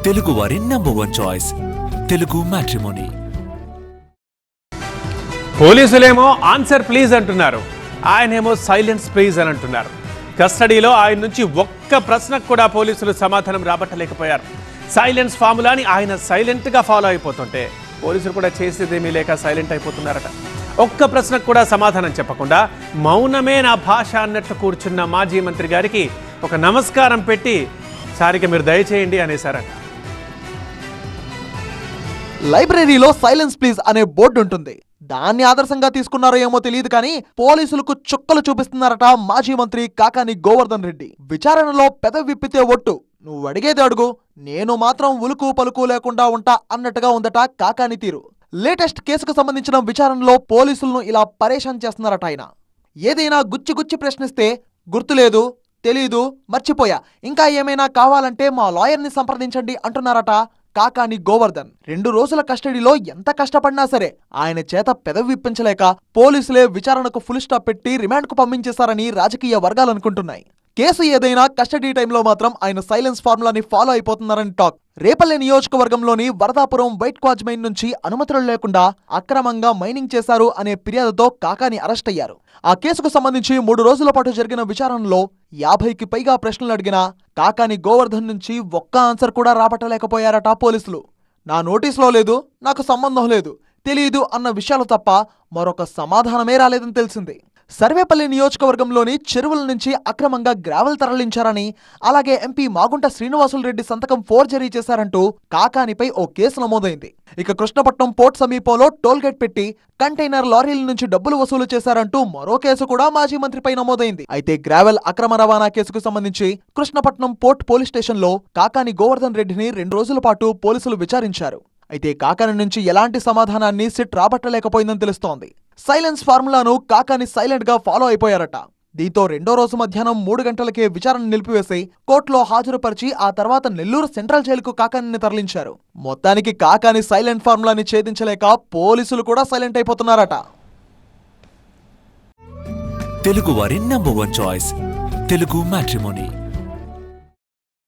తెలుగు వారి #1 choice Telugu matrimony. పోలీసులేమో answer please అంటున్నారు, ఆయనేమో సైలెన్స్ ప్లీజ్ అని అంటున్నారు. కస్టడీలో ఆయన నుంచి ఒక్క ప్రశ్నకు కూడా పోలీసులు సమాధానం రాబట్టలేకపోయారు. సైలెన్స్ ఫార్ములాని ఆయన సైలెంట్గా ఫాలో అయిపోతుంటే పోలీసులు కూడా చేసేదేమీ లేక సైలెంట్ అయిపోతున్నారట. ఒక్క ప్రశ్నకు కూడా సమాధానం చెప్పకుండా మౌనమే నా భాష అన్నట్టు కూర్చున్న మాజీ మంత్రి గారికి ఒక నమస్కారం పెట్టి సారిక మీరు దయచేయండి అనేసారట. లైబ్రరీలో సైలెన్స్ ప్లీజ్ అనే బోర్డు ఉంటుంది. దాన్ని ఆదర్శంగా తీసుకున్నారో ఏమో తెలియదు కానీ పోలీసులకు చుక్కలు చూపిస్తున్నారట మాజీ మంత్రి కాకాని గోవర్ధన్ రెడ్డి. విచారణలో పెదవి విప్పితే ఒట్టు, నువ్వు అడిగేది అడుగు, నేను మాత్రం ఉలుకు పలుకు లేకుండా ఉంటా అన్నట్టుగా ఉందట కాకాని తీరు. లేటెస్ట్ కేసుకు సంబంధించిన విచారణలో పోలీసులను ఇలా పరేషాన్ చేస్తున్నారట ఆయన. ఏదైనా గుచ్చి ప్రశ్నిస్తే గుర్తులేదు, తెలీదు, మర్చిపోయా, ఇంకా ఏమైనా కావాలంటే మా లాయర్ని సంప్రదించండి అంటున్నారట కాకాని గోవర్ధన్. 2 రోజుల కస్టడీలో ఎంత కష్టపడినా సరే ఆయన చేత పెదవి విప్పించలేక పోలీసులే విచారణకు ఫుల్ స్టాప్ పెట్టి రిమాండ్కు పంపించేశారని రాజకీయ వర్గాలు అనుకుంటున్నాయి. కేసు ఏదైనా కస్టడీ టైంలో మాత్రం ఆయన సైలెన్స్ ఫార్ములాని ఫాలో అయిపోతున్నారని టాక్. రేపల్లె నియోజకవర్గంలోని వరదాపురం వైట్ క్వాజ్ మైన్ నుంచి అనుమతులు లేకుండా అక్రమంగా మైనింగ్ చేశారు అనే ఫిర్యాదుతో కాకాని అరెస్ట్ అయ్యారు. ఆ కేసుకు సంబంధించి 3 రోజుల పాటు జరిగిన విచారణలో 50కి పైగా ప్రశ్నలు అడిగిన కాకాని గోవర్ధన్ నుంచి ఒక్క ఆన్సర్ కూడా రాబట్టలేకపోయారట పోలీసులు. నా నోటీసులో లేదు, నాకు సంబంధం లేదు, తెలీదు అన్న విషయాలు తప్ప మరొక సమాధానమే రాలేదని తెలిసింది. సర్వేపల్లి నియోజకవర్గంలోని చెరువుల నుంచి అక్రమంగా గ్రావెల్ తరలించారని, అలాగే ఎంపీ మాగుంట శ్రీనివాసులు రెడ్డి సంతకం ఫోర్జరీ చేశారంటూ కాకానిపై ఓ కేసు నమోదైంది. ఇక కృష్ణపట్నం పోర్ట్ సమీపంలో టోల్గేట్ పెట్టి కంటైనర్ లారీల నుంచి డబ్బులు వసూలు చేశారంటూ మరో కేసు కూడా మాజీ మంత్రిపై నమోదైంది. అయితే గ్రావెల్ అక్రమ రవాణా కేసుకు సంబంధించి కృష్ణపట్నం పోర్ట్ పోలీస్ స్టేషన్లో కాకాని గోవర్ధన్ రెడ్డిని 2 రోజుల పాటు పోలీసులు విచారించారు. అయితే కాకాని నుంచి ఎలాంటి సమాధానాన్ని సిట్ రాబట్టలేకపోయిందని తెలుస్తోంది. సైలెన్స్ ఫార్ములాను కాకాని సైలెంట్ గా ఫాలో అయిపోయారట. దీంతో 2వ రోజు మధ్యాహ్నం 3 గంటలకే విచారణ నిలిపివేసి కోర్టులో హాజరుపరిచి ఆ తర్వాత నెల్లూరు సెంట్రల్ జైలుకు కాకానిని తరలించారు. మొత్తానికి కాకాని సైలెంట్ ఫార్ములాని ఛేదించలేక పోలీసులు కూడా సైలెంట్ అయిపోతున్నారట. తెలుగు వారి #1 చాయిస్ తెలుగు మ్యాట్రిమోనీ.